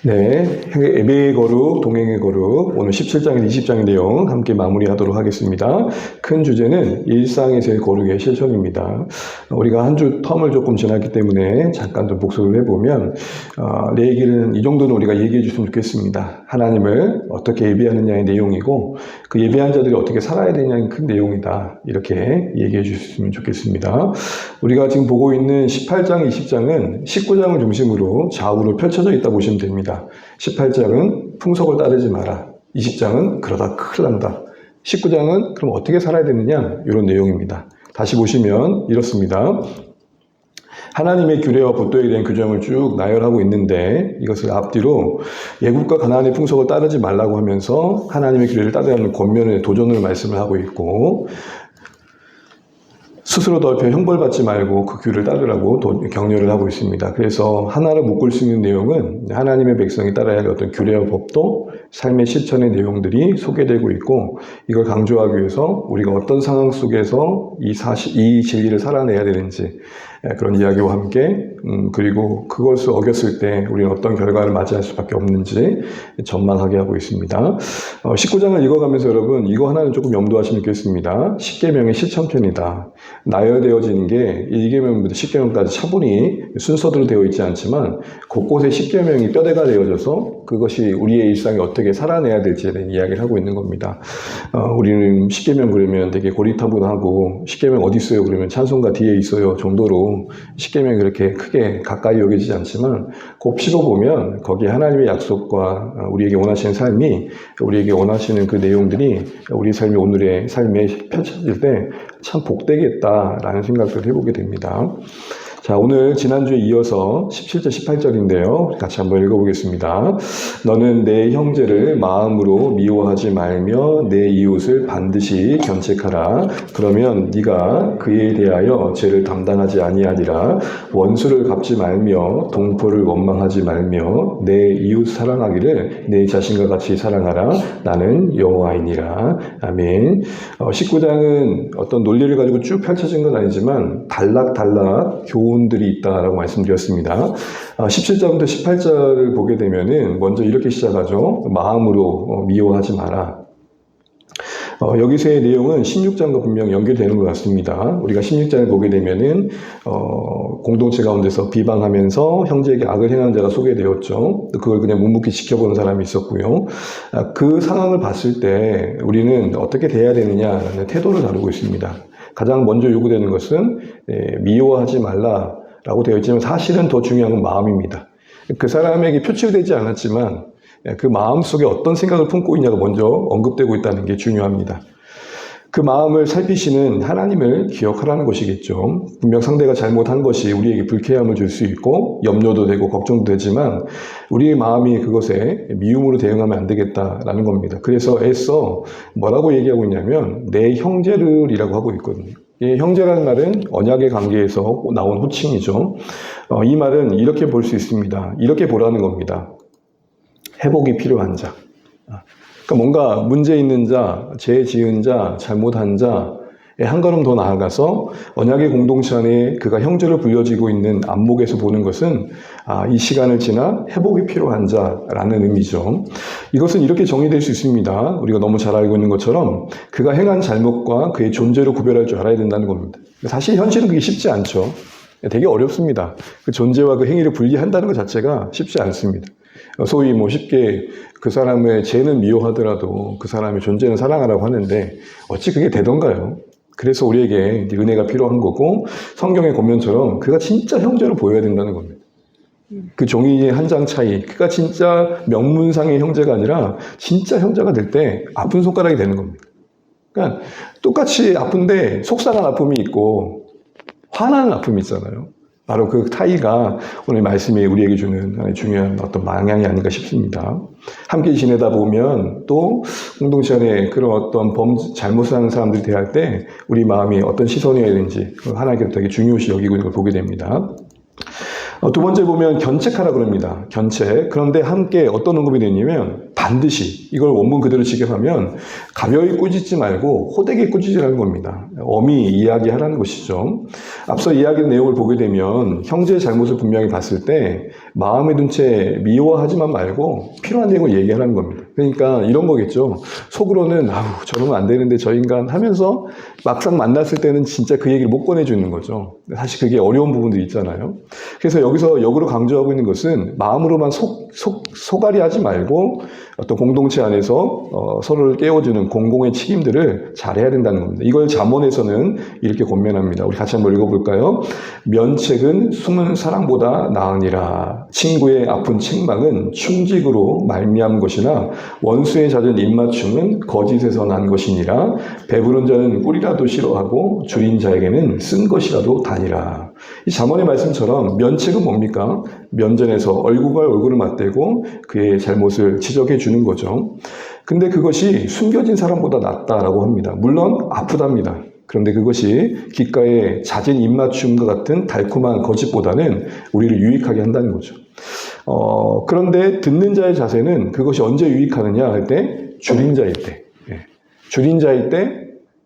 네, 예배의 거룩, 동행의 거룩, 오늘 17장에서 20장의 내용 함께 마무리하도록 하겠습니다. 큰 주제는 일상에서의 거룩의 실천입니다. 우리가 한 주 텀을 조금 지났기 때문에 잠깐 좀 복습을 해보면 내 얘기는 이 정도는 우리가 얘기해 줬으면 좋겠습니다. 하나님을 어떻게 예배하느냐의 내용이고 그 예배한 자들이 어떻게 살아야 되냐의 큰 내용이다. 이렇게 얘기해 주셨으면 좋겠습니다. 우리가 지금 보고 있는 18장, 20장은 19장을 중심으로 좌우로 펼쳐져 있다 보시면 됩니다. 18장은 풍속을 따르지 마라. 20장은 그러다 큰일 난다. 19장은 그럼 어떻게 살아야 되느냐? 이런 내용입니다. 다시 보시면 이렇습니다. 하나님의 규례와 법도에 대한 규정을 쭉 나열하고 있는데 이것을 앞뒤로 애국과 가나안의 풍속을 따르지 말라고 하면서 하나님의 규례를 따르는 권면의 도전을 말씀을 하고 있고 스스로 덜펴 형벌받지 말고 그 규를 따르라고 격려를 하고 있습니다. 그래서 하나를 묶을 수 있는 내용은 하나님의 백성이 따라야 할 어떤 규례와 법도 삶의 실천의 내용들이 소개되고 있고 이걸 강조하기 위해서 우리가 어떤 상황 속에서 이 진리를 살아내야 되는지 그런 이야기와 함께 그리고 그것을 어겼을 때 우리는 어떤 결과를 맞이할 수밖에 없는지 전망하게 하고 있습니다. 19장을 읽어가면서 여러분 이거 하나는 조금 염두하시면 좋겠습니다. 10계명의 실천편이다. 나열되어지는 게 1계명부터 10계명까지 차분히 순서대로 되어 있지 않지만 곳곳에 10계명이 뼈대가 되어져서 그것이 우리의 일상에 어떻게 살아내야 될지에 대한 이야기를 하고 있는 겁니다. 우리는 10계명 그러면 되게 고리타분하고 10계명 어디 있어요? 그러면 찬송가 뒤에 있어요 정도로 10계명이 그렇게 크게 가까이 여겨지지 않지만 곱씹어보면 거기에 하나님의 약속과 우리에게 원하시는 삶이 우리에게 원하시는 그 내용들이 우리 삶이 오늘의 삶에 펼쳐질 때 참 복되겠다라는 생각들을 해보게 됩니다. 자, 오늘 지난주에 이어서 17절, 18절인데요. 같이 한번 읽어보겠습니다. 너는 내 형제를 마음으로 미워하지 말며 내 이웃을 반드시 견책하라. 그러면 네가 그에 대하여 죄를 담당하지 아니하리라. 원수를 갚지 말며 동포를 원망하지 말며 내 이웃 사랑하기를 내 자신과 같이 사랑하라. 나는 여호와이니라. 아멘. 19장은 어떤 논리를 가지고 쭉 펼쳐진 건 아니지만 단락단락 교훈들이 있다라고 말씀드렸습니다. 17절부터 18절을 보게 되면은 먼저 이렇게 시작하죠. 마음으로 미워하지 마라. 여기서의 내용은 16장과 분명 연결되는 것 같습니다. 우리가 16장을 보게 되면은 공동체 가운데서 비방하면서 형제에게 악을 행하는 자가 소개되었죠. 그걸 그냥 묵묵히 지켜보는 사람이 있었고요. 그 상황을 봤을 때 우리는 어떻게 대해야 되느냐라는 태도를 다루고 있습니다. 가장 먼저 요구되는 것은 미워하지 말라라고 되어 있지만 사실은 더 중요한 건 마음입니다. 그 사람에게 표출되지 않았지만 그 마음 속에 어떤 생각을 품고 있냐가 먼저 언급되고 있다는 게 중요합니다. 그 마음을 살피시는 하나님을 기억하라는 것이겠죠. 분명 상대가 잘못한 것이 우리에게 불쾌함을 줄 수 있고 염려도 되고 걱정도 되지만 우리의 마음이 그것에 미움으로 대응하면 안 되겠다라는 겁니다. 그래서 애써 뭐라고 얘기하고 있냐면 내 형제를이라고 하고 있거든요. 이 형제라는 말은 언약의 관계에서 나온 호칭이죠. 이 말은 이렇게 볼 수 있습니다. 이렇게 보라는 겁니다. 회복이 필요한 자. 그러니까 뭔가 문제 있는 자, 죄 지은 자, 잘못한 자에 한 걸음 더 나아가서 언약의 공동체 안에 그가 형제로 불려지고 있는 안목에서 보는 것은 이 시간을 지나 회복이 필요한 자라는 의미죠. 이것은 이렇게 정의될 수 있습니다. 우리가 너무 잘 알고 있는 것처럼 그가 행한 잘못과 그의 존재로 구별할 줄 알아야 된다는 겁니다. 사실 현실은 그게 쉽지 않죠. 되게 어렵습니다. 그 존재와 그 행위를 분리한다는 것 자체가 쉽지 않습니다. 소위 쉽게 그 사람의 죄는 미워하더라도 그 사람의 존재는 사랑하라고 하는데 어찌 그게 되던가요? 그래서 우리에게 은혜가 필요한 거고 성경의 권면처럼 그가 진짜 형제로 보여야 된다는 겁니다. 그 종이의 한 장 차이, 그가 진짜 명문상의 형제가 아니라 진짜 형제가 될 때 아픈 손가락이 되는 겁니다. 그러니까 똑같이 아픈데 속상한 아픔이 있고 화나는 아픔이 있잖아요. 바로 그 차이가 오늘 말씀이 우리에게 주는 하나의 중요한 어떤 방향이 아닌가 싶습니다. 함께 지내다 보면 또 공동체 안에 그런 어떤 잘못을 하는 사람들이 대할 때 우리 마음이 어떤 시선이어야 되는지 하나님께서 되게 중요시 여기고 있는 걸 보게 됩니다. 두 번째 보면 견책하라 그럽니다. 견책. 그런데 함께 어떤 언급이 되냐면 반드시 이걸 원문 그대로 직역하면 가벼이 꾸짖지 말고 호되게 꾸짖으라는 겁니다. 엄히 이야기하라는 것이죠. 앞서 이야기한 내용을 보게 되면 형제의 잘못을 분명히 봤을 때 마음에 둔 채 미워하지만 말고 필요한 내용을 얘기하라는 겁니다. 그러니까 이런 거겠죠. 속으로는 아우 저러면 안 되는데 저 인간 하면서 막상 만났을 때는 진짜 그 얘기를 못 꺼내주는 거죠. 사실 그게 어려운 부분들이 있잖아요. 그래서 여기서 역으로 강조하고 있는 것은 마음으로만 소갈이 하지 말고 어떤 공동체 안에서 서로를 깨워주는 공공의 책임들을 잘해야 된다는 겁니다. 이걸 잠언에서는 이렇게 권면합니다. 우리 같이 한번 읽어볼까요? 면책은 숨은 사랑보다 나으니라. 친구의 아픈 책망은 충직으로 말미암은 것이나 원수의 잦은 입맞춤은 거짓에서 난 것이니라. 배부른 자는 꿀이라도 싫어하고 줄인 자에게는 쓴 것이라도 다니라. 이 잠언의 말씀처럼 면책은 뭡니까? 면전에서 얼굴과 얼굴을 맞대고 그의 잘못을 지적해 주는 거죠. 근데 그것이 숨겨진 사람보다 낫다라고 합니다. 물론 아프답니다. 그런데 그것이 귓가에 잦은 입맞춤과 같은 달콤한 거짓보다는 우리를 유익하게 한다는 거죠. 그런데 듣는 자의 자세는 그것이 언제 유익하느냐 할 때 줄인 자일 때. 줄인 자일 때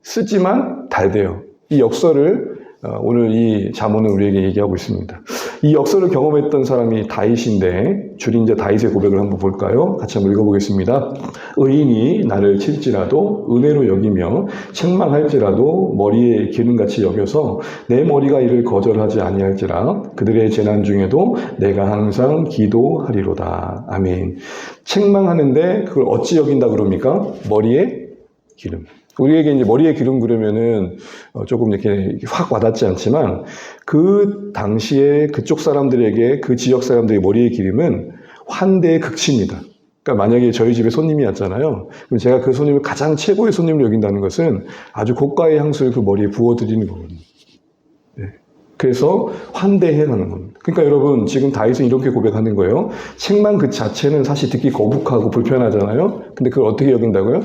쓰지만 달대요. 이 역설을 오늘 이 잠언은 우리에게 얘기하고 있습니다. 이 역설을 경험했던 사람이 다윗인데 줄인 자 다윗의 고백을 한번 볼까요? 같이 한번 읽어보겠습니다. 의인이 나를 칠지라도 은혜로 여기며 책망할지라도 머리에 기름같이 여겨서 내 머리가 이를 거절하지 아니할지라 그들의 재난 중에도 내가 항상 기도하리로다. 아멘. 책망하는데 그걸 어찌 여긴다 그럽니까? 머리에 기름. 우리에게 이제 머리에 기름 그러면은 조금 이렇게 확 와닿지 않지만 그 당시에 그쪽 사람들에게 그 지역 사람들의 머리에 기름은 환대의 극치입니다. 그러니까 만약에 저희 집에 손님이 왔잖아요. 그럼 제가 그 손님을 가장 최고의 손님으로 여긴다는 것은 아주 고가의 향수를 그 머리에 부어드리는 거거든요. 네. 그래서 환대해 가는 겁니다. 그러니까 여러분 지금 다윗은 이렇게 고백하는 거예요. 책망 그 자체는 사실 듣기 거북하고 불편하잖아요. 근데 그걸 어떻게 여긴다고요?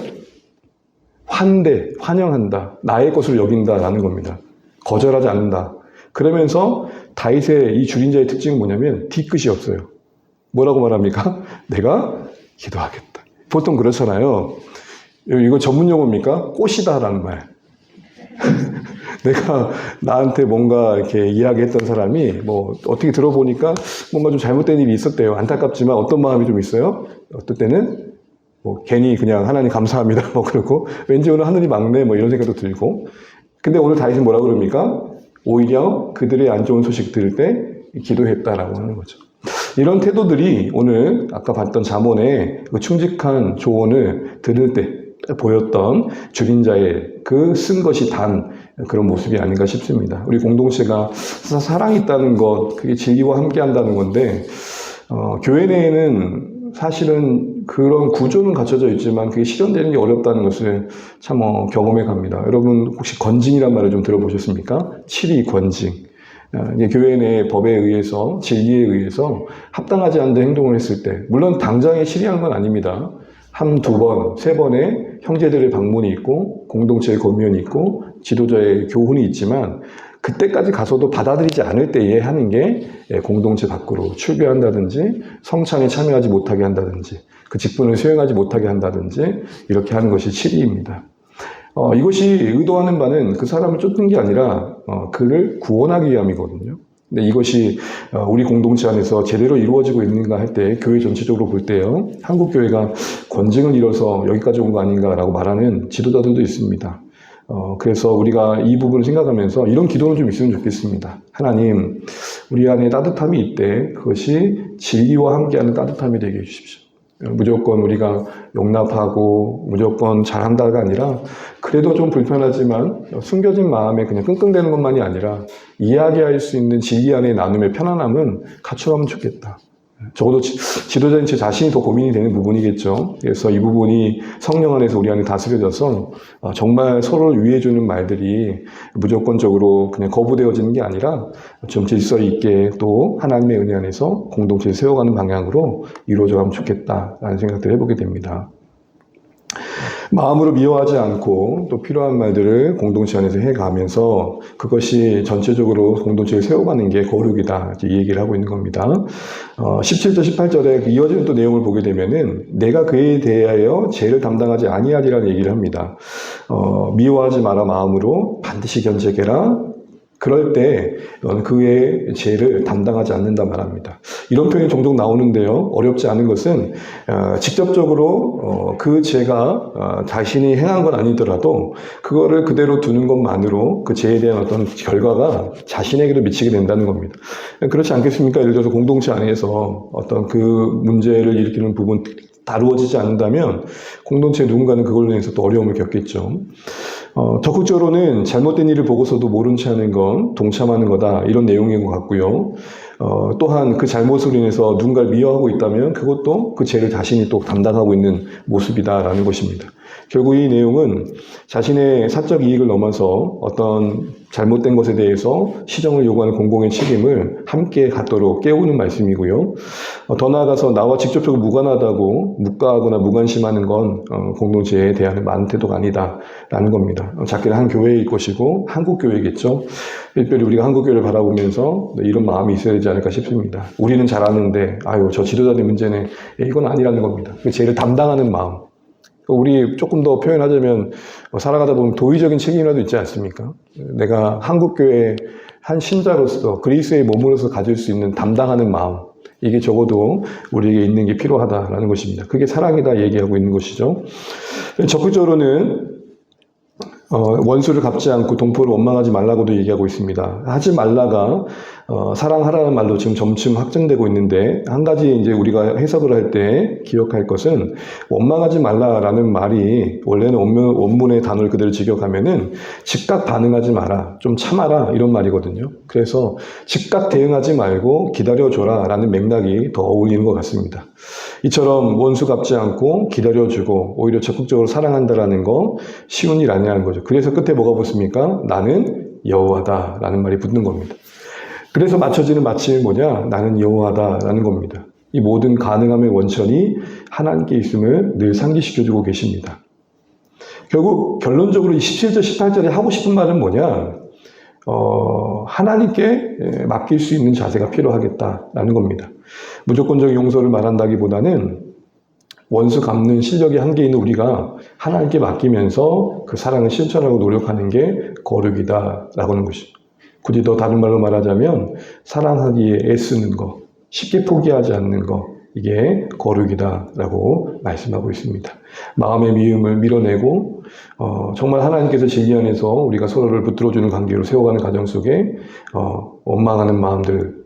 환대, 환영한다. 나의 것으로 여긴다라는 겁니다. 거절하지 않는다. 그러면서 다윗의 이 줄인 자의 특징은 뭐냐면 뒤끝이 없어요. 뭐라고 말합니까? 내가 기도하겠다. 보통 그렇잖아요. 이거 전문 용어입니까? 꽃이다라는 말. 내가 나한테 뭔가 이렇게 이야기했던 사람이 뭐 어떻게 들어보니까 뭔가 좀 잘못된 일이 있었대요. 안타깝지만 어떤 마음이 좀 있어요? 어떨 때는 뭐 괜히 그냥 하나님 감사합니다 뭐 그렇고 왠지 오늘 하늘이 막네 뭐 이런 생각도 들고 근데 오늘 다윗은 뭐라 그럽니까? 오히려 그들의 안 좋은 소식 들을 때 기도했다라고 하는 거죠. 이런 태도들이 오늘 아까 봤던 잠언의 그 충직한 조언을 들을 때 보였던 줄인 자의 그 쓴 것이 단 그런 모습이 아닌가 싶습니다. 우리 공동체가 사랑이 있다는 것, 그게 진리와 함께 한다는 건데 교회 내에는 사실은 그런 구조는 갖춰져 있지만 그게 실현되는 게 어렵다는 것을 참 경험해 갑니다. 여러분 혹시 건징이란 말을 좀 들어보셨습니까? 칠이 건징. 교회 내 법에 의해서 진리에 의해서 합당하지 않는 행동을 했을 때 물론 당장에 실의하는 건 아닙니다. 한 두 번, 세 번의 형제들의 방문이 있고 공동체의 권면이 있고 지도자의 교훈이 있지만 그때까지 가서도 받아들이지 않을 때에 하는 게 공동체 밖으로 출교한다든지 성찬에 참여하지 못하게 한다든지 그 직분을 수행하지 못하게 한다든지 이렇게 하는 것이 치리입니다. 이것이 의도하는 바는 그 사람을 쫓는 게 아니라 그를 구원하기 위함이거든요. 근데 이것이 우리 공동체 안에서 제대로 이루어지고 있는가 할 때 교회 전체적으로 볼 때요. 한국 교회가 권징을 잃어서 여기까지 온 거 아닌가라고 말하는 지도자들도 있습니다. 그래서 우리가 이 부분을 생각하면서 이런 기도는 좀 있으면 좋겠습니다. 하나님, 우리 안에 따뜻함이 있대 그것이 진리와 함께하는 따뜻함이 되게 해주십시오. 무조건 우리가 용납하고 무조건 잘한다가 아니라 그래도 좀 불편하지만 숨겨진 마음에 그냥 끙끙대는 것만이 아니라 이야기할 수 있는 진리 안의 나눔의 편안함은 갖춰가면 좋겠다. 적어도 지도자인 제 자신이 더 고민이 되는 부분이겠죠. 그래서 이 부분이 성령 안에서 우리 안에 다스려져서 정말 서로를 위해주는 말들이 무조건적으로 그냥 거부되어지는 게 아니라 좀 질서 있게 또 하나님의 은혜 안에서 공동체를 세워가는 방향으로 이루어져가면 좋겠다라는 생각들을 해보게 됩니다. 마음으로 미워하지 않고 또 필요한 말들을 공동체 안에서 해가면서 그것이 전체적으로 공동체를 세워가는 게 거룩이다. 이 얘기를 하고 있는 겁니다. 17절, 18절에 이어지는 또 내용을 보게 되면은 내가 그에 대하여 죄를 담당하지 아니하리라는 얘기를 합니다. 미워하지 마라 마음으로 반드시 견제해라. 그럴 때 너는 그의 죄를 담당하지 않는다 말합니다. 이런 표현이 종종 나오는데요. 어렵지 않은 것은 직접적으로 그 죄가 자신이 행한 건 아니더라도 그거를 그대로 두는 것만으로 그 죄에 대한 어떤 결과가 자신에게도 미치게 된다는 겁니다. 그렇지 않겠습니까? 예를 들어서 공동체 안에서 어떤 그 문제를 일으키는 부분 다루어지지 않는다면 공동체 누군가는 그걸로 인해서 또 어려움을 겪겠죠. 적극적으로는 잘못된 일을 보고서도 모른 채 하는 건 동참하는 거다, 이런 내용인 것 같고요. 또한 그 잘못으로 인해서 누군가를 미워하고 있다면 그것도 그 죄를 자신이 또 담당하고 있는 모습이다라는 것입니다. 결국 이 내용은 자신의 사적 이익을 넘어서 어떤 잘못된 것에 대해서 시정을 요구하는 공공의 책임을 함께 갖도록 깨우는 말씀이고요. 더 나아가서 나와 직접적으로 무관하다고 묵과하거나 무관심하는 건 공동체에 대한 많은 태도가 아니다라는 겁니다. 작게는 한 교회일 것이고 한국 교회겠죠. 특별히 우리가 한국 교회를 바라보면서 이런 마음이 있어야 되지 않을까 싶습니다. 우리는 잘하는데 아유 저 지도자의 문제는 이건 아니라는 겁니다. 그 죄를 담당하는 마음. 우리 조금 더 표현하자면 살아가다 보면 도의적인 책임이라도 있지 않습니까? 내가 한국교회 한 신자로서 그리스도의 몸으로서 가질 수 있는 담당하는 마음, 이게 적어도 우리에게 있는 게 필요하다라는 것입니다. 그게 사랑이다 얘기하고 있는 것이죠. 적극적으로는 원수를 갚지 않고 동포를 원망하지 말라고도 얘기하고 있습니다. 하지 말라가 사랑하라는 말로 지금 점점 확정되고 있는데, 한 가지 이제 우리가 해석을 할 때 기억할 것은 원망하지 말라라는 말이 원래는 원문의 단어를 그대로 직역하면은 즉각 반응하지 마라, 좀 참아라, 이런 말이거든요. 그래서 즉각 대응하지 말고 기다려줘라라는 맥락이 더 어울리는 것 같습니다. 이처럼 원수 갚지 않고 기다려주고 오히려 적극적으로 사랑한다라는 거 쉬운 일 아니라는 거죠. 그래서 끝에 뭐가 붙습니까? 나는 여호와다라는 말이 붙는 겁니다. 그래서 맞춰지는 마침이 뭐냐? 나는 여호와다라는 겁니다. 이 모든 가능함의 원천이 하나님께 있음을 늘 상기시켜주고 계십니다. 결국 결론적으로 이 17절, 18절에 하고 싶은 말은 뭐냐? 하나님께 맡길 수 있는 자세가 필요하겠다라는 겁니다. 무조건적 용서를 말한다기보다는 원수 갚는 실력이 한계 있는 우리가 하나님께 맡기면서 그 사랑을 실천하고 노력하는 게 거룩이다라고 하는 것입니다. 굳이 더 다른 말로 말하자면 사랑하기에 애쓰는 것, 쉽게 포기하지 않는 것, 이게 거룩이다라고 말씀하고 있습니다. 마음의 미움을 밀어내고 정말 하나님께서 진리 안에서 우리가 서로를 붙들어주는 관계로 세워가는 과정 속에 원망하는 마음들,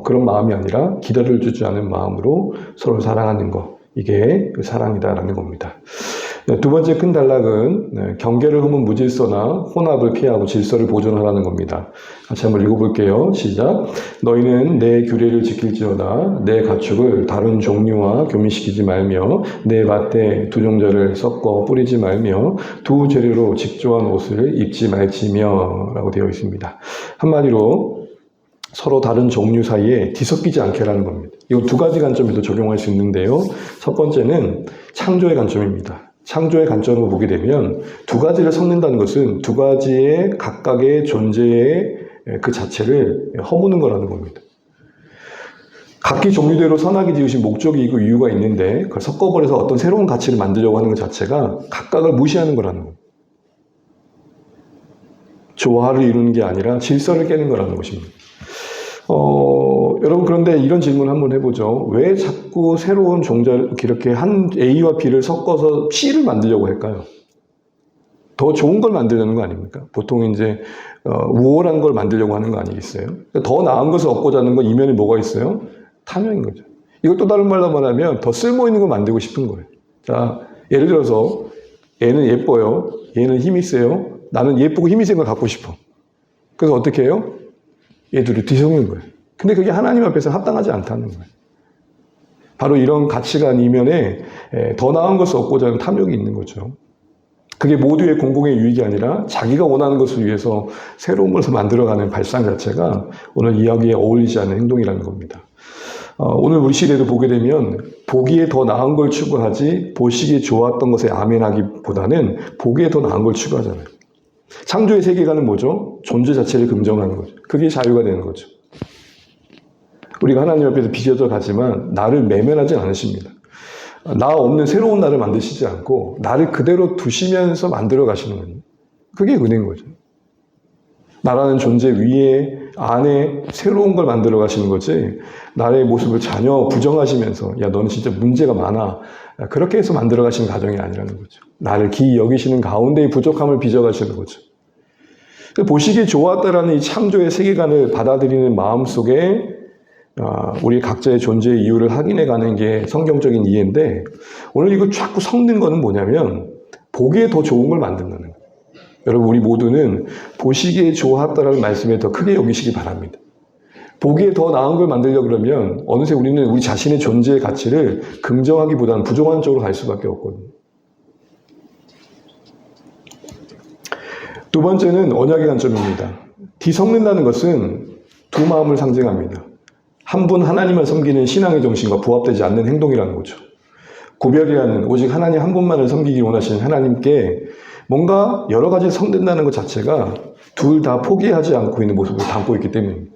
그런 마음이 아니라 기다려주지 않은 마음으로 서로 사랑하는 것, 이게 사랑이다라는 겁니다. 두 번째 큰 단락은 경계를 허문 무질서나 혼합을 피하고 질서를 보존하라는 겁니다. 같이 한번 읽어볼게요. 시작. 너희는 내 규례를 지킬지어다 내 가축을 다른 종류와 교미시키지 말며 내 밭에 두 종자를 섞어 뿌리지 말며 두 재료로 직조한 옷을 입지 말지며 라고 되어 있습니다. 한마디로 서로 다른 종류 사이에 뒤섞이지 않게라는 겁니다. 이건 두 가지 관점에서 적용할 수 있는데요. 첫 번째는 창조의 관점입니다. 창조의 관점으로 보게 되면 두 가지를 섞는다는 것은 두 가지의 각각의 존재의 그 자체를 허무는 거라는 겁니다. 각기 종류대로 선하게 지으신 목적이 있고 이유가 있는데 그걸 섞어버려서 어떤 새로운 가치를 만들려고 하는 것 자체가 각각을 무시하는 거라는 겁니다. 조화를 이루는 게 아니라 질서를 깨는 거라는 것입니다. 여러분 그런데 이런 질문을 한번 해보죠. 왜 자꾸 새로운 종자를 이렇게 한 A와 B를 섞어서 C를 만들려고 할까요? 더 좋은 걸 만들려는 거 아닙니까? 보통 이제 우월한 걸 만들려고 하는 거 아니겠어요? 더 나은 것을 얻고자 하는 건 이면에 뭐가 있어요? 탐욕인 거죠. 이걸 또 다른 말로 말하면 더 쓸모 있는 걸 만들고 싶은 거예요. 자, 예를 들어서 얘는 예뻐요. 얘는 힘이 세요. 나는 예쁘고 힘이 센 걸 갖고 싶어. 그래서 어떻게 해요? 얘들을 뒤섞는 거예요. 근데 그게 하나님 앞에서 합당하지 않다는 거예요. 바로 이런 가치관 이면에 더 나은 것을 얻고자 하는 탐욕이 있는 거죠. 그게 모두의 공공의 유익이 아니라 자기가 원하는 것을 위해서 새로운 것을 만들어가는 발상 자체가 오늘 이야기에 어울리지 않는 행동이라는 겁니다. 오늘 우리 시대도 보게 되면 보기에 더 나은 걸 추구하지 보시기에 좋았던 것에 아멘하기보다는 보기에 더 나은 걸 추구하잖아요. 창조의 세계관은 뭐죠? 존재 자체를 긍정하는 거죠. 그게 자유가 되는 거죠. 우리가 하나님 앞에서 빚어져 가지만 나를 매면하지 않으십니다. 나 없는 새로운 나를 만드시지 않고 나를 그대로 두시면서 만들어 가시는 거예요. 그게 은혜인 거죠. 나라는 존재 위에 안에 새로운 걸 만들어 가시는 거지 나의 모습을 전혀 부정하시면서 야 너는 진짜 문제가 많아 그렇게 해서 만들어 가시는 가정이 아니라는 거죠. 나를 기이 여기시는 가운데의 부족함을 빚어 가시는 거죠. 보시기에 좋았다라는 이 창조의 세계관을 받아들이는 마음속에 우리 각자의 존재의 이유를 확인해 가는 게 성경적인 이해인데 오늘 이거 자꾸 섞는 거는 뭐냐면 보기에 더 좋은 걸 만든다는 거예요. 여러분 우리 모두는 보시기에 좋았다라는 말씀에 더 크게 여기시기 바랍니다. 보기에 더 나은 걸 만들려고 그러면 어느새 우리는 우리 자신의 존재의 가치를 긍정하기보다는 부정한 쪽으로 갈 수밖에 없거든요. 두 번째는 언약의 관점입니다. 뒤섞는다는 것은 두 마음을 상징합니다. 한 분 하나님을 섬기는 신앙의 정신과 부합되지 않는 행동이라는 거죠. 구별이라는 오직 하나님 한 분만을 섬기기 원하시는 하나님께 뭔가 여러 가지 성된다는 것 자체가 둘 다 포기하지 않고 있는 모습을 담고 있기 때문입니다.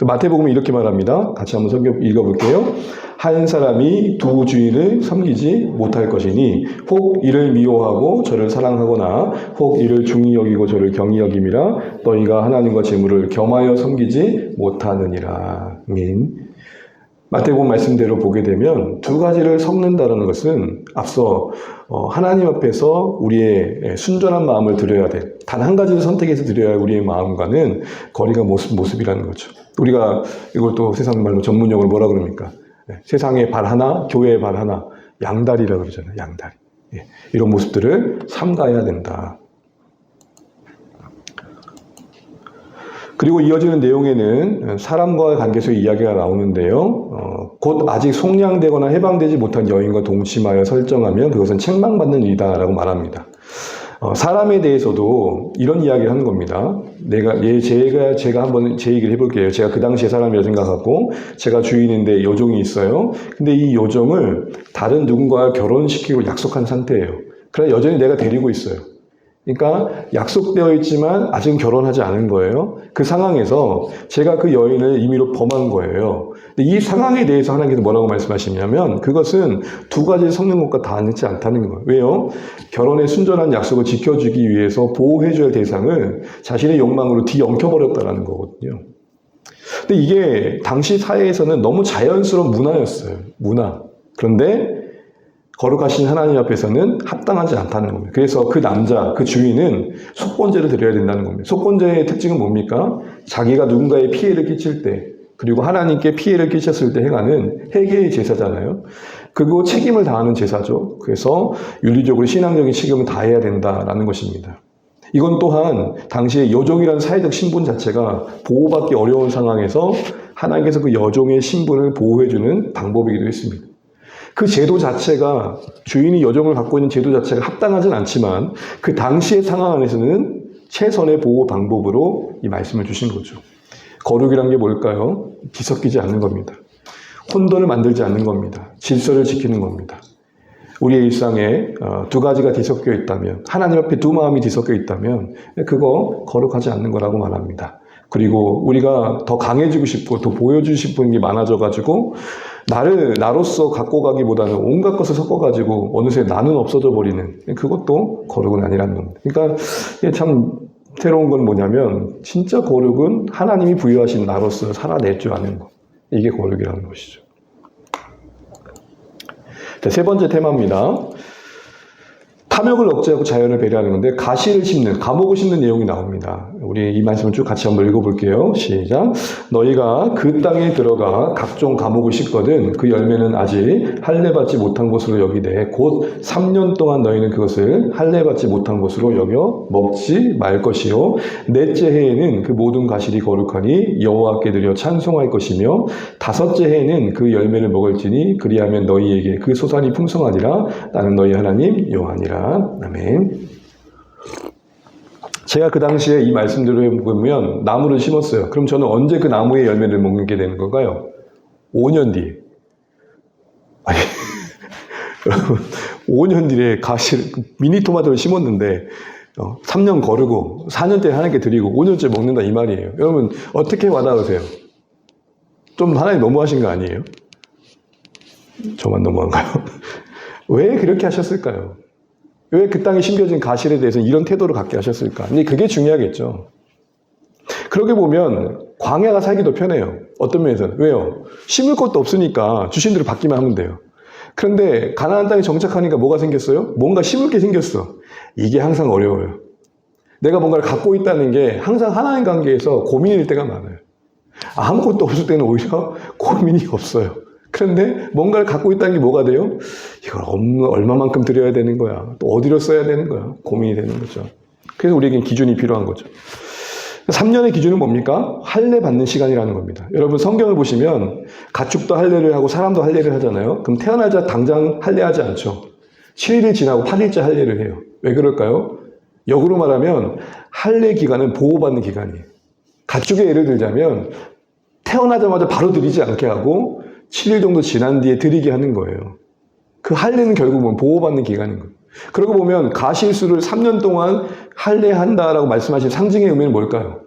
마태복음은 이렇게 말합니다. 같이 한번 성경 읽어볼게요. 한 사람이 두 주인을 섬기지 못할 것이니 혹 이를 미워하고 저를 사랑하거나 혹 이를 중히 여기고 저를 경히 여김이라 너희가 하나님과 재물을 겸하여 섬기지 못하느니라. 아멘. 마태복음 말씀대로 보게 되면 두 가지를 섞는다는 것은 앞서 하나님 앞에서 우리의 순전한 마음을 드려야 돼. 단 한 가지를 선택해서 드려야 할 우리의 마음과는 거리가 모습이라는 거죠. 우리가 이걸 또 세상 말로 전문용어로 뭐라 그럽니까? 세상의 발 하나, 교회의 발 하나, 양다리라고 그러잖아요. 양다리. 이런 모습들을 삼가야 된다. 그리고 이어지는 내용에는 사람과의 관계에서의 이야기가 나오는데요. 곧 아직 속량되거나 해방되지 못한 여인과 동침하여 설정하면 그것은 책망받는 일이다라고 말합니다. 사람에 대해서도 이런 이야기를 하는 겁니다. 제가 한번 제 얘기를 해볼게요. 제가 그 당시에 사람이라 생각하고 제가 주인인데 여종이 있어요. 근데 이 여종을 다른 누군가와 결혼시키고 약속한 상태예요. 그러나 여전히 내가 데리고 있어요. 그러니까 약속되어 있지만 아직은 결혼하지 않은 거예요. 그 상황에서 제가 그 여인을 임의로 범한 거예요. 근데 이 상황에 대해서 하나님께서 뭐라고 말씀하시냐면 그것은 두 가지 섞는 것과 다르지 않다는 거예요. 왜요? 결혼의 순전한 약속을 지켜주기 위해서 보호해줘야 할 대상을 자신의 욕망으로 뒤엉켜버렸다는 거거든요. 근데 이게 당시 사회에서는 너무 자연스러운 문화였어요. 문화. 그런데 거룩하신 하나님 앞에서는 합당하지 않다는 겁니다. 그래서 그 남자, 그 주인은 속건제를 드려야 된다는 겁니다. 속건제의 특징은 뭡니까? 자기가 누군가에 피해를 끼칠 때, 그리고 하나님께 피해를 끼쳤을 때 행하는 회개의 제사잖아요. 그리고 책임을 다하는 제사죠. 그래서 윤리적으로 신앙적인 책임을 다해야 된다라는 것입니다. 이건 또한 당시에 여종이라는 사회적 신분 자체가 보호받기 어려운 상황에서 하나님께서 그 여종의 신분을 보호해주는 방법이기도 했습니다. 그 제도 자체가 주인이 여종을 갖고 있는 제도 자체가 합당하진 않지만 그 당시의 상황 안에서는 최선의 보호 방법으로 이 말씀을 주신 거죠. 거룩이란 게 뭘까요? 뒤섞이지 않는 겁니다. 혼돈을 만들지 않는 겁니다. 질서를 지키는 겁니다. 우리의 일상에 두 가지가 뒤섞여 있다면 하나님 앞에 두 마음이 뒤섞여 있다면 그거 거룩하지 않는 거라고 말합니다. 그리고 우리가 더 강해지고 싶고 더 보여주고 싶은 게 많아져가지고 나를 나로서 갖고 가기보다는 온갖 것을 섞어가지고 어느새 나는 없어져 버리는 그것도 거룩은 아니라는 겁니다. 그러니까 이게 참 새로운 건 뭐냐면 진짜 거룩은 하나님이 부여하신 나로서 살아낼 줄 아는 것. 이게 거룩이라는 것이죠. 자, 세 번째 테마입니다. 탐욕을 억제하고 자연을 배려하는 건데 가시를 심는, 감옥을 심는 내용이 나옵니다. 우리 이 말씀을 쭉 같이 한번 읽어볼게요. 시작. 너희가 그 땅에 들어가 각종 감옥을 심거든 그 열매는 아직 할례받지 못한 것으로 여기되 곧 3년 동안 너희는 그것을 할례받지 못한 것으로 여겨 먹지 말 것이요 넷째 해에는 그 모든 가실이 거룩하니 여호와께 드려 찬송할 것이며 다섯째 해에는 그 열매를 먹을지니 그리하면 너희에게 그 소산이 풍성하니라 나는 너희 하나님 여호와니라. 아멘. 제가 그 당시에 이 말씀들을 보면 나무를 심었어요. 그럼 저는 언제 그 나무의 열매를 먹게 되는 건가요? 5년 뒤에. 아니, 여러분, 5년 뒤에 미니 토마토를 심었는데 3년 거르고 4년째 하나님께 드리고 5년째 먹는다 이 말이에요. 여러분 어떻게 와닿으세요? 좀 하나님 너무하신 거 아니에요? 저만 너무한가요? 왜 그렇게 하셨을까요? 왜 그 땅에 심겨진 가실에 대해서 이런 태도를 갖게 하셨을까? 근데 그게 중요하겠죠. 그러게 보면 광야가 살기 더 편해요. 어떤 면에서는. 왜요? 심을 것도 없으니까 주신 대로 받기만 하면 돼요. 그런데 가나안 땅에 정착하니까 뭐가 생겼어요? 뭔가 심을 게 생겼어. 이게 항상 어려워요. 내가 뭔가를 갖고 있다는 게 항상 하나님 관계에서 고민일 때가 많아요. 아무것도 없을 때는 오히려 고민이 없어요. 그런데 뭔가를 갖고 있다는 게 뭐가 돼요? 이걸 얼마만큼 드려야 되는 거야? 또 어디로 써야 되는 거야? 고민이 되는 거죠. 그래서 우리에겐 기준이 필요한 거죠. 3년의 기준은 뭡니까? 할례 받는 시간이라는 겁니다. 여러분 성경을 보시면 가축도 할례를 하고 사람도 할례를 하잖아요. 그럼 태어나자 당장 할례하지 않죠. 7일이 지나고 8일째 할례를 해요. 왜 그럴까요? 역으로 말하면 할례 기간은 보호받는 기간이에요. 가축의 예를 들자면 태어나자마자 바로 드리지 않게 하고 7일 정도 지난 뒤에 드리게 하는 거예요. 그 할례는 결국은 보호받는 기간인 거예요. 그러고 보면 가시일수를 3년 동안 할례한다라고 말씀하신 상징의 의미는 뭘까요?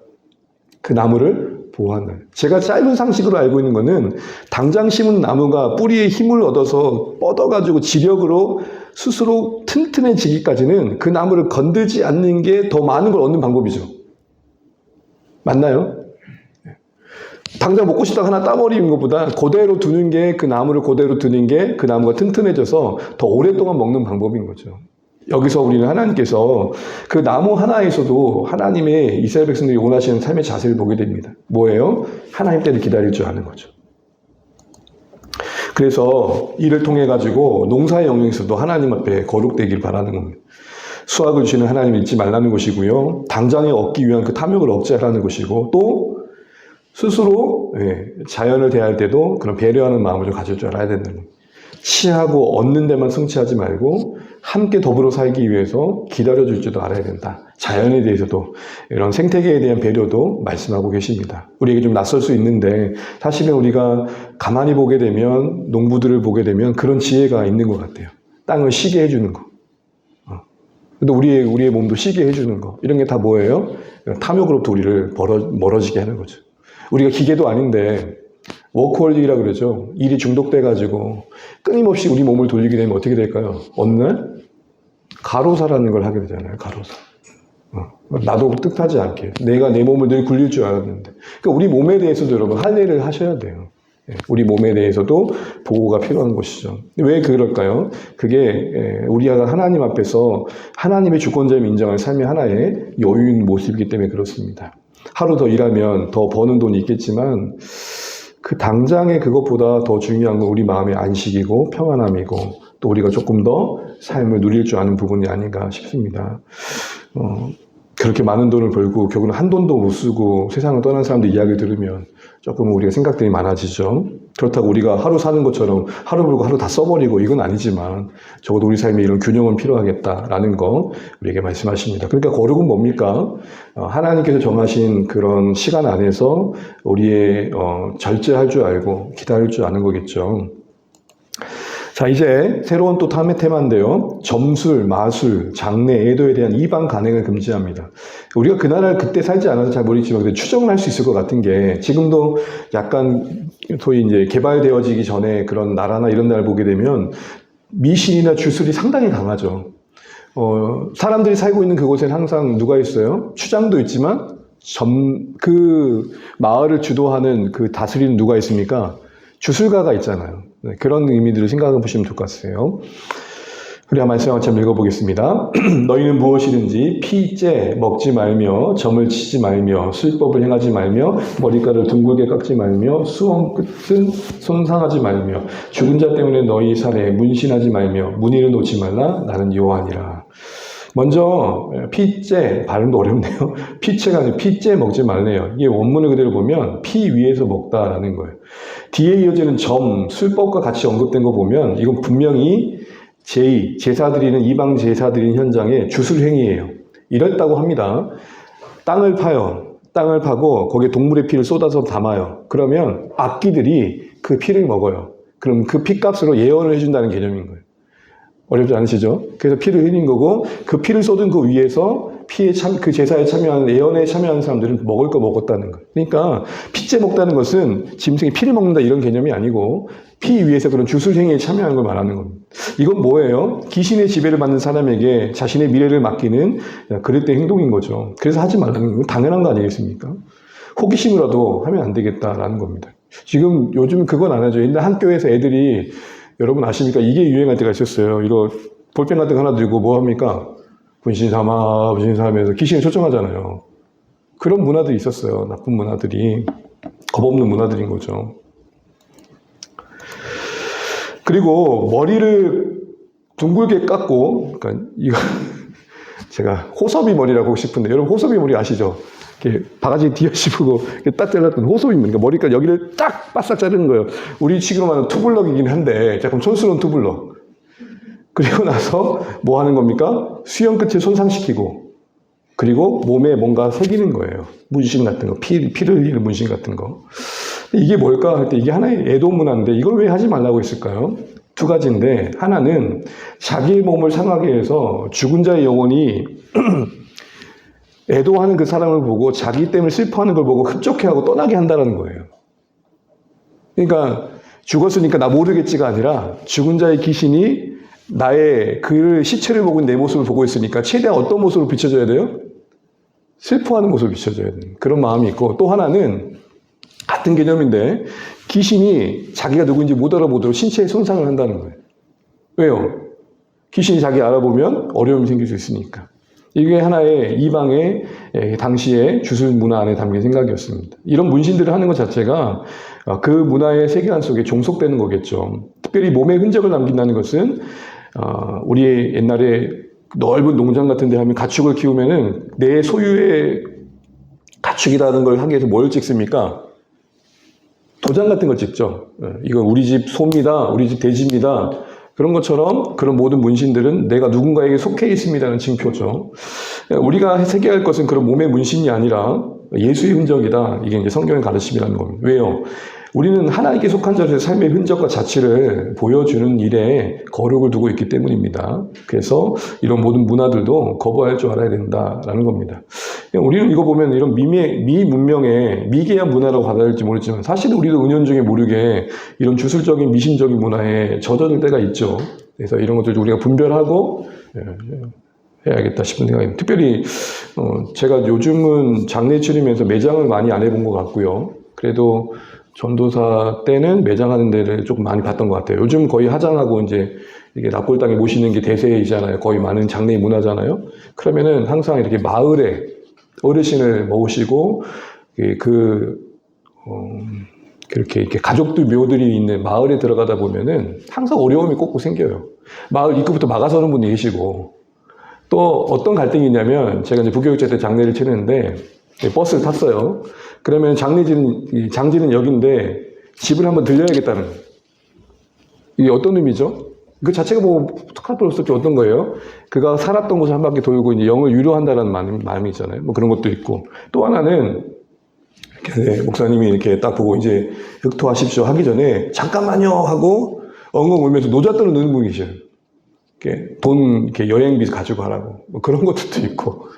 그 나무를 보호한다. 제가 짧은 상식으로 알고 있는 거는 당장 심은 나무가 뿌리에 힘을 얻어서 뻗어가지고 지력으로 스스로 튼튼해지기까지는 그 나무를 건들지 않는 게 더 많은 걸 얻는 방법이죠. 맞나요? 당장 먹고 싶다가 하나 따버리는 것보다 그대로 두는 게, 그 나무를 그대로 두는 게 그 나무가 튼튼해져서 더 오랫동안 먹는 방법인 거죠. 여기서 우리는 하나님께서 그 나무 하나에서도 하나님의 이스라엘 백성들이 원하시는 삶의 자세를 보게 됩니다. 뭐예요? 하나님 때를 기다릴 줄 아는 거죠. 그래서 이를 통해 가지고 농사의 영역에서도 하나님 앞에 거룩되길 바라는 겁니다. 수확을 주시는 하나님을 잊지 말라는 것이고요. 당장에 얻기 위한 그 탐욕을 억제하라는 것이고, 또 스스로 자연을 대할 때도 그런 배려하는 마음을 좀 가질 줄 알아야 되는 겁니다. 취하고 얻는 데만 성취하지 말고 함께 더불어 살기 위해서 기다려줄 줄도 알아야 된다. 자연에 대해서도 이런 생태계에 대한 배려도 말씀하고 계십니다. 우리에게 좀 낯설 수 있는데 사실은 우리가 가만히 보게 되면, 농부들을 보게 되면 그런 지혜가 있는 것 같아요. 땅을 쉬게 해주는 거. 근데 우리의 몸도 쉬게 해주는 거. 이런 게 다 뭐예요? 탐욕으로부터 우리를 멀어지게 하는 거죠. 우리가 기계도 아닌데 워크홀릭이라 그러죠. 일이 중독돼가지고 끊임없이 우리 몸을 돌리게 되면 어떻게 될까요? 어느 날 가로사라는 걸 하게 되잖아요. 가로사. 나도 뜻하지 않게 내가 내 몸을 늘 굴릴 줄 알았는데. 그러니까 우리 몸에 대해서도 여러분 할례를 하셔야 돼요. 우리 몸에 대해서도 보호가 필요한 것이죠. 왜 그럴까요? 그게 우리가 하나님 앞에서 하나님의 주권자임을 인정하는 삶의 하나의 여유인 모습이기 때문에 그렇습니다. 하루 더 일하면 더 버는 돈이 있겠지만 그 당장에 그것보다 더 중요한 건 우리 마음의 안식이고 평안함이고, 또 우리가 조금 더 삶을 누릴 줄 아는 부분이 아닌가 싶습니다. 그렇게 많은 돈을 벌고 결국은 한 돈도 못 쓰고 세상을 떠난 사람들 이야기를 들으면 조금 우리가 생각들이 많아지죠. 그렇다고 우리가 하루 사는 것처럼 하루 벌고 하루 다 써버리고 이건 아니지만 적어도 우리 삶에 이런 균형은 필요하겠다라는 거 우리에게 말씀하십니다. 그러니까 거룩은 뭡니까? 하나님께서 정하신 그런 시간 안에서 우리의 절제할 줄 알고 기다릴 줄 아는 거겠죠. 자, 이제 새로운 또 테마인데요. 점술, 마술, 장례, 애도에 대한 이방 간행을 금지합니다. 우리가 그 나라를 그때 살지 않아서 잘 모르겠지만 추정을 할 수 있을 것 같은 게, 지금도 약간 소위 이제 개발되어지기 전에 그런 나라나 이런 나라를 보게 되면 미신이나 주술이 상당히 강하죠. 사람들이 살고 있는 그곳에는 항상 누가 있어요? 추장도 있지만 그 마을을 주도하는 그 다스리는 누가 있습니까? 주술가가 있잖아요. 네, 그런 의미들을 생각해 보시면 좋을 것 같아요. 우리 말씀 한번 읽어보겠습니다. 너희는 무엇이든지 피째 먹지 말며 점을 치지 말며 술법을 행하지 말며 머리카락을 둥글게 깎지 말며 수원 끝은 손상하지 말며 죽은 자 때문에 너희 살에 문신하지 말며 문의를 놓지 말라. 나는 여호와니라. 먼저 피째, 발음도 어렵네요. 피째가 아니라 피째 먹지 말래요. 이게 원문을 그대로 보면 피 위에서 먹다라는 거예요. 뒤에 이어지는 점, 술법과 같이 언급된 거 보면 이건 분명히 제사 드리는, 이방 제사 드리는 현장의 주술 행위예요. 이랬다고 합니다. 땅을 파요. 땅을 파고 거기에 동물의 피를 쏟아서 담아요. 그러면 악귀들이 그 피를 먹어요. 그럼 그 피값으로 예언을 해준다는 개념인 거예요. 어렵지 않으시죠? 그래서 피를 흘린 거고, 그 피를 쏟은 그 위에서 그 제사에 참여하는, 예언에 참여하는 사람들은 먹을 거 먹었다는 거예요. 그러니까 피째 먹다는 것은 짐승이 피를 먹는다 이런 개념이 아니고 피 위에서 그런 주술행위에 참여하는 걸 말하는 겁니다. 이건 뭐예요? 귀신의 지배를 받는 사람에게 자신의 미래를 맡기는 그릇된 행동인 거죠. 그래서 하지 말라는 건 당연한 거 아니겠습니까? 호기심으로도 하면 안 되겠다라는 겁니다. 지금 요즘 그건 안 하죠. 옛날 학교에서 애들이 여러분 아십니까? 이게 유행할 때가 있었어요. 이거 볼펜 같은 거 하나 들고 뭐 합니까? 분신삼아 하면서 귀신을 초청하잖아요. 그런 문화들이 있었어요. 나쁜 문화들이. 겁없는 문화들인 거죠. 그리고 머리를 둥글게 깎고, 그러니까 이거 제가 호섭이 머리라고 하고 싶은데 여러분 호섭이 머리 아시죠? 이렇게 바가지 뒤에 씹고 딱 잘랐던 호섭이 머리. 그러니까 머리까지 여기를 딱 바싹 자르는 거예요. 우리 지금 하는 투블럭이긴 한데 조금 촌스러운 투블럭. 그리고 나서 뭐 하는 겁니까? 수염 끝을 손상시키고 그리고 몸에 뭔가 새기는 거예요. 문신 같은 거, 피를 흘리는 문신 같은 거. 이게 뭘까 할 때 이게 하나의 애도 문화인데 이걸 왜 하지 말라고 했을까요? 두 가지인데 하나는 자기의 몸을 상하게 해서 죽은 자의 영혼이 애도하는 그 사람을 보고 자기 때문에 슬퍼하는 걸 보고 흡족해하고 떠나게 한다는 거예요. 그러니까 죽었으니까 나 모르겠지가 아니라 죽은 자의 귀신이 나의 그 시체를 보고 내 모습을 보고 있으니까 최대한 어떤 모습으로 비춰줘야 돼요? 슬퍼하는 모습을 비춰줘야 돼요. 그런 마음이 있고 또 하나는 같은 개념인데 귀신이 자기가 누구인지 못 알아보도록 신체에 손상을 한다는 거예요. 왜요? 귀신이 자기 알아보면 어려움이 생길 수 있으니까. 이게 하나의 이방의 당시의 주술 문화 안에 담긴 생각이었습니다. 이런 문신들을 하는 것 자체가 그 문화의 세계관 속에 종속되는 거겠죠. 특별히 몸에 흔적을 남긴다는 것은 우리 옛날에 넓은 농장 같은 데 하면 가축을 키우면은 내 소유의 가축이라는 걸 하기 위해서 뭘 찍습니까? 도장 같은 걸 찍죠. 이건 우리 집 소입니다. 우리 집 돼지입니다. 그런 것처럼 그런 모든 문신들은 내가 누군가에게 속해 있습니다는 징표죠. 우리가 세계할 것은 그런 몸의 문신이 아니라 예수의 흔적이다. 이게 이제 성경의 가르침이라는 겁니다. 왜요? 우리는 하나님께 속한 자로의 삶의 흔적과 자취를 보여주는 일에 거룩을 두고 있기 때문입니다. 그래서 이런 모든 문화들도 거부할 줄 알아야 된다라는 겁니다. 우리는 이거 보면 이런 미문명의 미개한 문화라고 받아들일지 모르지만 사실 우리도 은연중에 모르게 이런 주술적인 미신적인 문화에 젖어들 때가 있죠. 그래서 이런 것들 우리가 분별하고 해야겠다 싶은 생각입니다. 특별히 제가 요즘은 장례 치르면서 매장을 많이 안 해본 것 같고요. 그래도 전도사 때는 매장하는 데를 조금 많이 봤던 것 같아요. 요즘 거의 화장하고 이제 이게 납골당에 모시는 게 대세이잖아요. 거의 많은 장례 문화잖아요. 그러면은 항상 이렇게 마을에 어르신을 모시고 그렇게 이렇게 가족들 묘들이 있는 마을에 들어가다 보면은 항상 어려움이 꼭꼭 생겨요. 마을 입구부터 막아서는 분이 계시고 또 어떤 갈등이 있냐면 제가 이제 부교육자 때 장례를 치르는데 버스를 탔어요. 그러면 장지는 여기인데 집을 한번 들려야겠다는 거예요. 이게 어떤 의미죠? 그 자체가 뭐 툭할 필요 없었죠. 어떤 거예요? 그가 살았던 곳을 한 바퀴 돌고 이제 영을 위로한다는 마음이 있잖아요. 뭐 그런 것도 있고 또 하나는 이렇게 목사님이 이렇게 딱 보고 이제 흑토하십시오 하기 전에 잠깐만요 하고 엉엉 울면서 노잣돈을 넣는 분이 계셔요. 이렇게 여행비 가지고 가라고 뭐 그런 것들도 있고.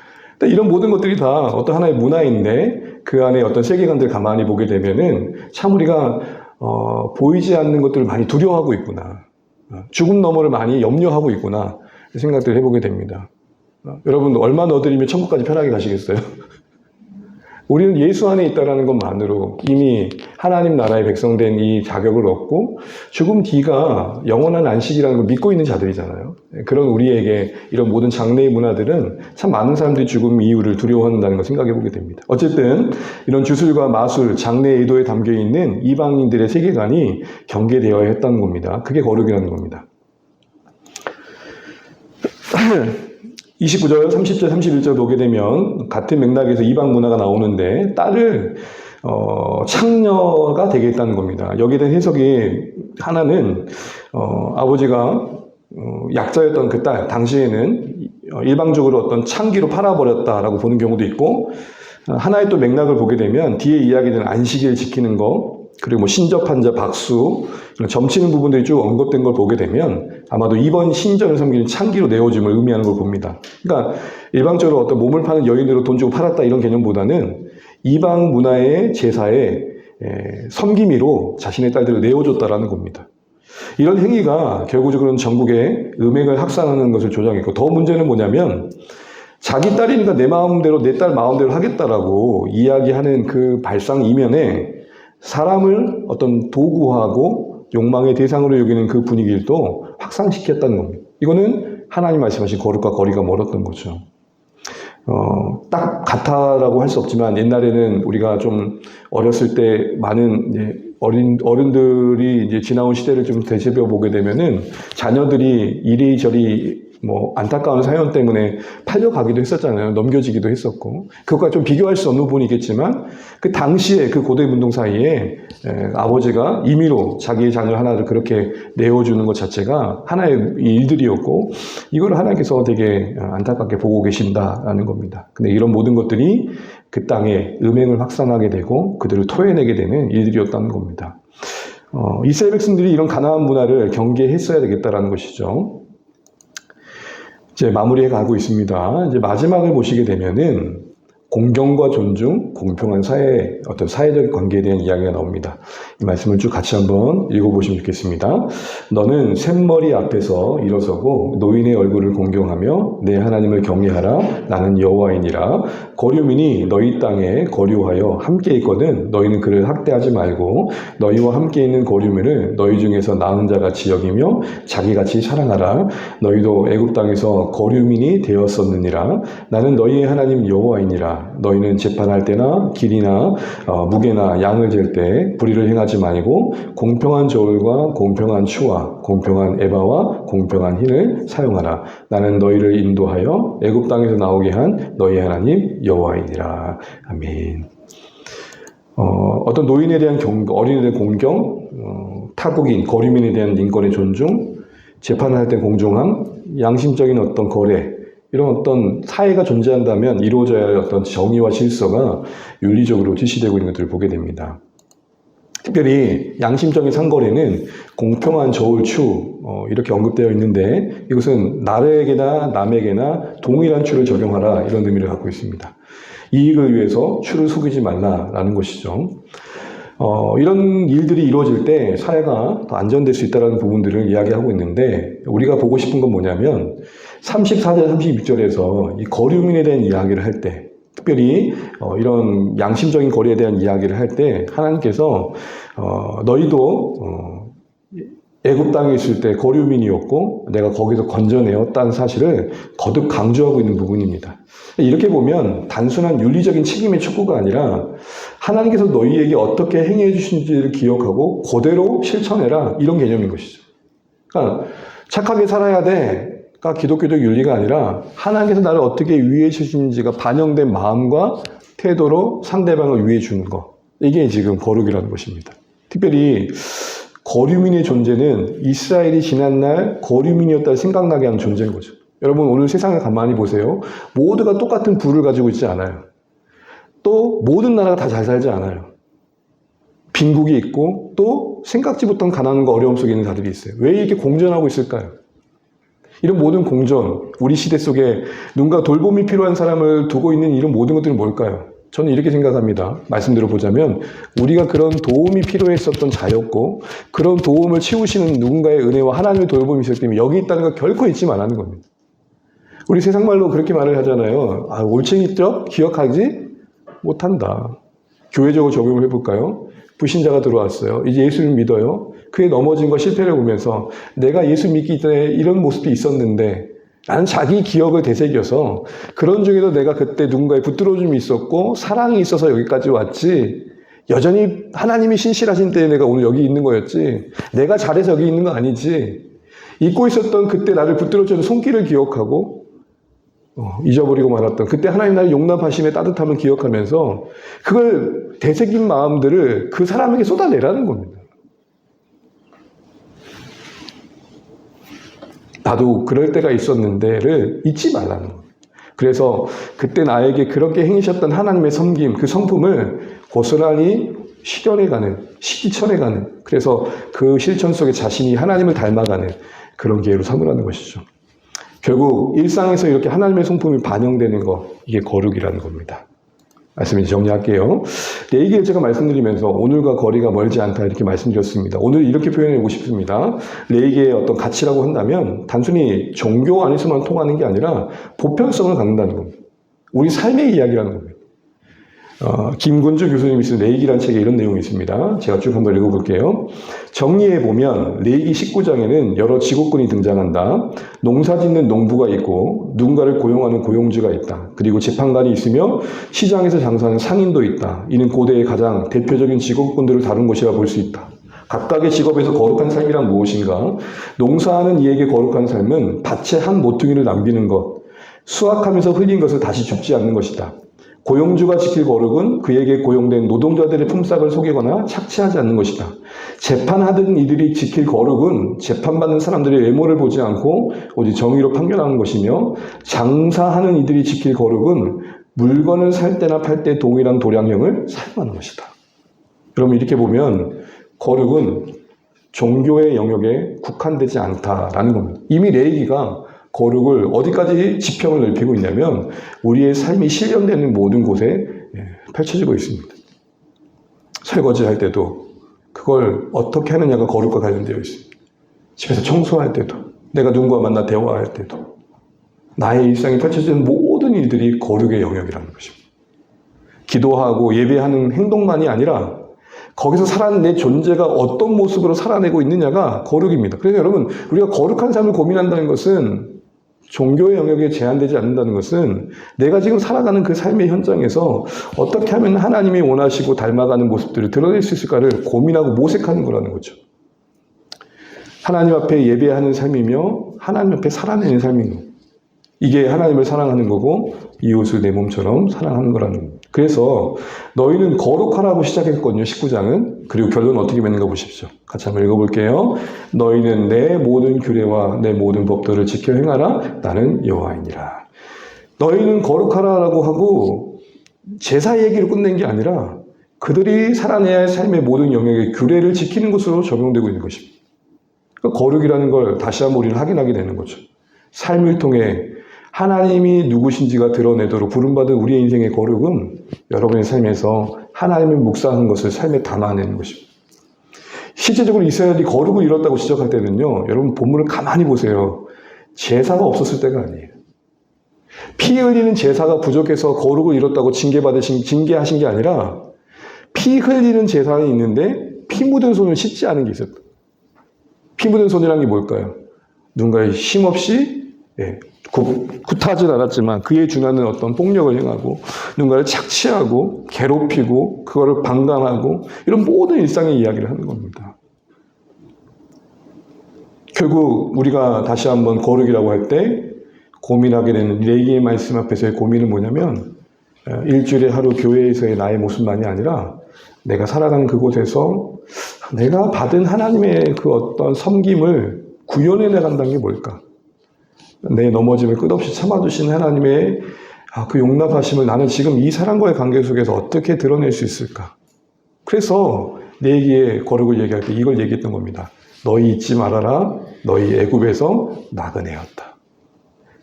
이런 모든 것들이 다 어떤 하나의 문화인데 그 안에 어떤 세계관들을 가만히 보게 되면은 참 우리가 보이지 않는 것들을 많이 두려워하고 있구나. 죽음 너머를 많이 염려하고 있구나. 생각들을 해보게 됩니다. 여러분 얼마 넣어드리면 천국까지 편하게 가시겠어요? 우리는 예수 안에 있다는 것만으로 이미 하나님 나라의 백성된 이 자격을 얻고 죽음 뒤가 영원한 안식이라는 걸 믿고 있는 자들이잖아요. 그런 우리에게 이런 모든 장래의 문화들은 참 많은 사람들이 죽음 이유를 두려워한다는 걸 생각해 보게 됩니다. 어쨌든 이런 주술과 마술, 장래 의도에 담겨 있는 이방인들의 세계관이 경계되어야 했다는 겁니다. 그게 거룩이라는 겁니다. 29절, 30절, 31절 보게 되면 같은 맥락에서 이방 문화가 나오는데 딸을 창녀가 되겠다는 겁니다. 여기에 대한 해석이 하나는 아버지가 약자였던 그 딸, 당시에는 일방적으로 어떤 창기로 팔아버렸다라고 보는 경우도 있고 하나의 또 맥락을 보게 되면 뒤에 이야기되는 안식일 지키는 거 그리고 뭐 신접한 자 박수 점치는 부분들이 쭉 언급된 걸 보게 되면 아마도 이번 신전을 섬기는 창기로 내어줌을 의미하는 걸 봅니다. 그러니까 일방적으로 어떤 몸을 파는 여인으로 돈 주고 팔았다 이런 개념보다는 이방 문화의 제사에 섬김이로 자신의 딸들을 내어줬다라는 겁니다. 이런 행위가 결국적으로는 전국에 음행을 확산하는 것을 조장했고 더 문제는 뭐냐면 자기 딸이니까 내 마음대로, 내 딸 마음대로 하겠다라고 이야기하는 그 발상 이면에 사람을 어떤 도구하고 욕망의 대상으로 여기는 그 분위기를 또 확산시켰다는 겁니다. 이거는 하나님 말씀하신 거룩과 거리가 멀었던 거죠. 딱 같아라고 할 수 없지만 옛날에는 우리가 좀 어렸을 때 많은 이제 어른들이 이제 지나온 시대를 좀 되새겨 보게 되면은 자녀들이 이리저리 뭐 안타까운 사연 때문에 팔려가기도 했었잖아요. 넘겨지기도 했었고. 그것과 좀 비교할 수 없는 부분이 있겠지만 그 당시에 그 고대 문동 사이에 아버지가 임의로 자기의 자녀 하나를 그렇게 내어주는 것 자체가 하나의 일들이었고 이걸 하나님께서 되게 안타깝게 보고 계신다라는 겁니다. 근데 이런 모든 것들이 그 땅에 음행을 확산하게 되고 그들을 토해내게 되는 일들이었다는 겁니다. 이스라엘 백성들이 이런 가나안 문화를 경계했어야 되겠다라는 것이죠. 이제 마무리해 가고 있습니다. 이제 마지막을 보시게 되면은 공경과 존중, 공평한 사회, 어떤 사회적 관계에 대한 이야기가 나옵니다. 이 말씀을 쭉 같이 한번 읽어보시면 좋겠습니다. 너는 샘머리 앞에서 일어서고 노인의 얼굴을 공경하며 내 하나님을 경외하라. 나는 여호와이니라. 거류민이 너희 땅에 거류하여 함께 있거든 너희는 그를 학대하지 말고 너희와 함께 있는 거류민을 너희 중에서 나은 자같이 여기며 자기같이 사랑하라. 너희도 애굽 땅에서 거류민이 되었었느니라. 나는 너희의 하나님 여호와이니라. 너희는 재판할 때나 길이나 무게나 양을 잴 때 불의를 행하지 말고 공평한 저울과 공평한 추와 공평한 에바와 공평한 흰을 사용하라. 나는 너희를 인도하여 애굽 땅에서 나오게 한 너희 하나님 여호와이니라. 아멘. 어떤 노인에 대한 어린이에 대한 공경, 타국인, 거류민에 대한 인권의 존중, 재판을 할 때 공정함, 양심적인 어떤 거래, 이런 어떤 사회가 존재한다면 이루어져야 할 어떤 정의와 질서가 윤리적으로 지시되고 있는 것들을 보게 됩니다. 특별히 양심적인 상거래는 공평한 저울, 추 이렇게 언급되어 있는데 이것은 나에게나 남에게나 동일한 추를 적용하라 이런 의미를 갖고 있습니다. 이익을 위해서 추를 속이지 말라라는 것이죠. 이런 일들이 이루어질 때 사회가 더 안전될 수 있다는 부분들을 이야기하고 있는데 우리가 보고 싶은 건 뭐냐면 34절, 36절에서 이 거류민에 대한 이야기를 할 때 특별히 이런 양심적인 거리에 대한 이야기를 할 때 하나님께서 너희도 애굽 땅에 있을 때 거류민이었고 내가 거기서 건져내었다는 사실을 거듭 강조하고 있는 부분입니다. 이렇게 보면 단순한 윤리적인 책임의 촉구가 아니라 하나님께서 너희에게 어떻게 행해 주신지를 기억하고 그대로 실천해라 이런 개념인 것이죠. 그러니까 착하게 살아야 돼가 기독교적 윤리가 아니라 하나님께서 나를 어떻게 위해 주시는지가 반영된 마음과 태도로 상대방을 위해 주는 것. 이게 지금 거룩이라는 것입니다. 특별히 거류민의 존재는 이스라엘이 지난날 거류민이었다 생각나게 하는 존재인 거죠. 여러분 오늘 세상을 가만히 보세요. 모두가 똑같은 부를 가지고 있지 않아요. 또 모든 나라가 다 잘 살지 않아요. 빈국이 있고 또 생각지 못한 가난과 어려움 속에 있는 자들이 있어요. 왜 이렇게 공존하고 있을까요? 이런 모든 공존, 우리 시대 속에 누군가 돌봄이 필요한 사람을 두고 있는 이런 모든 것들은 뭘까요? 저는 이렇게 생각합니다. 말씀대로 보자면 우리가 그런 도움이 필요했었던 자였고 그런 도움을 채우시는 누군가의 은혜와 하나님의 돌봄이 있었기 때문에 여기 있다는 걸 결코 잊지 말라는 겁니다. 우리 세상말로 그렇게 말을 하잖아요. 올챙이죠? 기억하지 못한다. 교회적으로 적용을 해볼까요? 불신자가 들어왔어요. 이제 예수를 믿어요. 그의 넘어진 거 실패를 보면서 내가 예수 믿기 전에 이런 모습이 있었는데 나는 자기 기억을 되새겨서 그런 중에도 내가 그때 누군가의 붙들어줌이 있었고 사랑이 있어서 여기까지 왔지 여전히 하나님이 신실하신 때에 내가 오늘 여기 있는 거였지 내가 잘해서 여기 있는 거 아니지 잊고 있었던 그때 나를 붙들어주는 손길을 기억하고 잊어버리고 말았던 그때 하나님 나를 용납하심의 따뜻함을 기억하면서 그걸 되새긴 마음들을 그 사람에게 쏟아내라는 겁니다. 나도 그럴 때가 있었는데를 잊지 말라는 겁니다. 그래서 그때 나에게 그렇게 행하셨던 하나님의 섬김, 그 성품을 고스란히 실현해가는, 실천해가는 그래서 그 실천 속에 자신이 하나님을 닮아가는 그런 기회로 삼으라는 것이죠. 결국 일상에서 이렇게 하나님의 성품이 반영되는 것, 이게 거룩이라는 겁니다. 말씀을 정리할게요. 레위기를 제가 말씀드리면서 오늘과 거리가 멀지 않다 이렇게 말씀드렸습니다. 오늘 이렇게 표현해보고 싶습니다. 레위기의 어떤 가치라고 한다면 단순히 종교 안에서만 통하는 게 아니라 보편성을 갖는다는 겁니다. 우리 삶의 이야기라는 겁니다. 김군주 교수님이 쓴 레위기라는 책에 이런 내용이 있습니다. 제가 쭉 한번 읽어볼게요. 정리해보면 레위기 19장에는 여러 직업군이 등장한다. 농사짓는 농부가 있고 누군가를 고용하는 고용주가 있다. 그리고 재판관이 있으며 시장에서 장사하는 상인도 있다. 이는 고대의 가장 대표적인 직업군들을 다룬 것이라 볼 수 있다. 각각의 직업에서 거룩한 삶이란 무엇인가? 농사하는 이에게 거룩한 삶은 밭에 한 모퉁이를 남기는 것, 수확하면서 흘린 것을 다시 줍지 않는 것이다. 고용주가 지킬 거룩은 그에게 고용된 노동자들의 품삯을 속이거나 착취하지 않는 것이다. 재판하던 이들이 지킬 거룩은 재판받는 사람들의 외모를 보지 않고 오직 정의로 판결하는 것이며, 장사하는 이들이 지킬 거룩은 물건을 살 때나 팔 때 동일한 도량형을 사용하는 것이다. 여러분, 이렇게 보면 거룩은 종교의 영역에 국한되지 않다라는 겁니다. 이미 레위기가 거룩을 어디까지 지평을 넓히고 있냐면 우리의 삶이 실현되는 모든 곳에 펼쳐지고 있습니다. 설거지 할 때도 그걸 어떻게 하느냐가 거룩과 관련되어 있습니다. 집에서 청소할 때도, 내가 누군가와 만나 대화할 때도, 나의 일상이 펼쳐지는 모든 일들이 거룩의 영역이라는 것입니다. 기도하고 예배하는 행동만이 아니라 거기서 살아가는 내 존재가 어떤 모습으로 살아내고 있느냐가 거룩입니다. 그래서 여러분, 우리가 거룩한 삶을 고민한다는 것은, 종교의 영역에 제한되지 않는다는 것은 내가 지금 살아가는 그 삶의 현장에서 어떻게 하면 하나님이 원하시고 닮아가는 모습들을 드러낼 수 있을까를 고민하고 모색하는 거라는 거죠. 하나님 앞에 예배하는 삶이며 하나님 앞에 살아내는 삶인 거. 이게 하나님을 사랑하는 거고 이웃을 내 몸처럼 사랑하는 거라는 겁니다. 그래서 너희는 거룩하라고 시작했거든요, 19장은. 그리고 결론은 어떻게 맺는가 보십시오. 같이 한번 읽어볼게요. 너희는 내 모든 규례와 내 모든 법도를 지켜 행하라. 나는 여호와이니라. 너희는 거룩하라고 하고 제사 얘기를 끝낸 게 아니라 그들이 살아내야 할 삶의 모든 영역의 규례를 지키는 것으로 적용되고 있는 것입니다. 그러니까 거룩이라는 걸 다시 한번 우리는 확인하게 되는 거죠. 삶을 통해 하나님이 누구신지가 드러내도록 부름받은 우리의 인생의 거룩은 여러분의 삶에서 하나님을 묵상하는 것을 삶에 담아내는 것입니다. 실제적으로 이스라엘이 거룩을 잃었다고 지적할 때는요, 여러분 본문을 가만히 보세요. 제사가 없었을 때가 아니에요. 피 흘리는 제사가 부족해서 거룩을 잃었다고 징계하신 게 아니라 피 흘리는 제사는 있는데 피 묻은 손을 씻지 않은 게 있었다. 피 묻은 손이란 게 뭘까요? 누군가의 힘없이 굿하진 않았지만 그에 준하는 어떤 폭력을 행하고 누군가를 착취하고 괴롭히고 그거를 방관하고 이런 모든 일상의 이야기를 하는 겁니다. 결국 우리가 다시 한번 거룩이라고 할 때 고민하게 되는 레위기의 말씀 앞에서의 고민은 뭐냐면 일주일에 하루 교회에서의 나의 모습만이 아니라 내가 살아가는 그곳에서 내가 받은 하나님의 그 어떤 섬김을 구현해 나간다는 게 뭘까? 내 넘어짐을 끝없이 참아주신 하나님의 그 용납하심을 나는 지금 이 사람과의 관계 속에서 어떻게 드러낼 수 있을까? 그래서 레위기의 거룩을 얘기할 때 이걸 얘기했던 겁니다. 너희 잊지 말아라. 너희 애굽에서 나그네였다.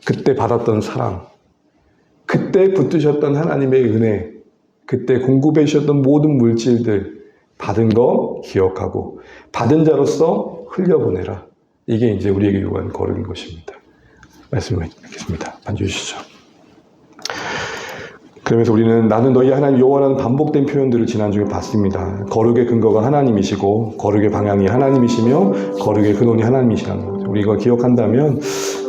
그때 받았던 사랑, 그때 붙드셨던 하나님의 은혜, 그때 공급해 주셨던 모든 물질들 받은 거 기억하고 받은 자로서 흘려보내라. 이게 이제 우리에게 요구하는 거룩인 것입니다. 말씀을 읽겠습니다. 앉으시죠. 그러면서 우리는 나는 너희 하나님 여호와라는 반복된 표현들을 지난주에 봤습니다. 거룩의 근거가 하나님이시고 거룩의 방향이 하나님이시며 거룩의 근원이 하나님이시라는 거죠. 우리가 기억한다면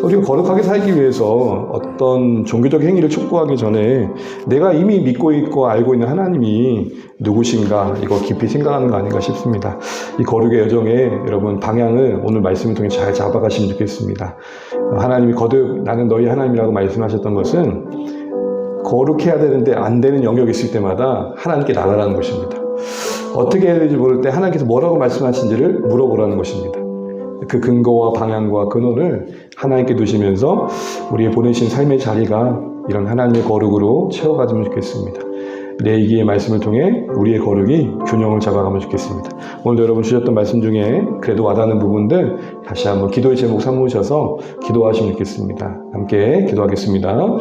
우리가 거룩하게 살기 위해서 어떤 종교적 행위를 촉구하기 전에 내가 이미 믿고 있고 알고 있는 하나님이 누구신가 이거 깊이 생각하는 거 아닌가 싶습니다. 이 거룩의 여정에 여러분 방향을 오늘 말씀을 통해 잘 잡아가시면 좋겠습니다. 하나님이 거듭 나는 너희 하나님이라고 말씀하셨던 것은 거룩해야 되는데 안 되는 영역이 있을 때마다 하나님께 나가라는 것입니다. 어떻게 해야 될지 모를 때 하나님께서 뭐라고 말씀하신지를 물어보라는 것입니다. 그 근거와 방향과 근원을 하나님께 두시면서 우리의 보내신 삶의 자리가 이런 하나님의 거룩으로 채워가지면 좋겠습니다. 레위기의 말씀을 통해 우리의 거룩이 균형을 잡아가면 좋겠습니다. 오늘 여러분 주셨던 말씀 중에 그래도 와닿는 부분들 다시 한번 기도의 제목 삼으셔서 기도하시면 좋겠습니다. 함께 기도하겠습니다.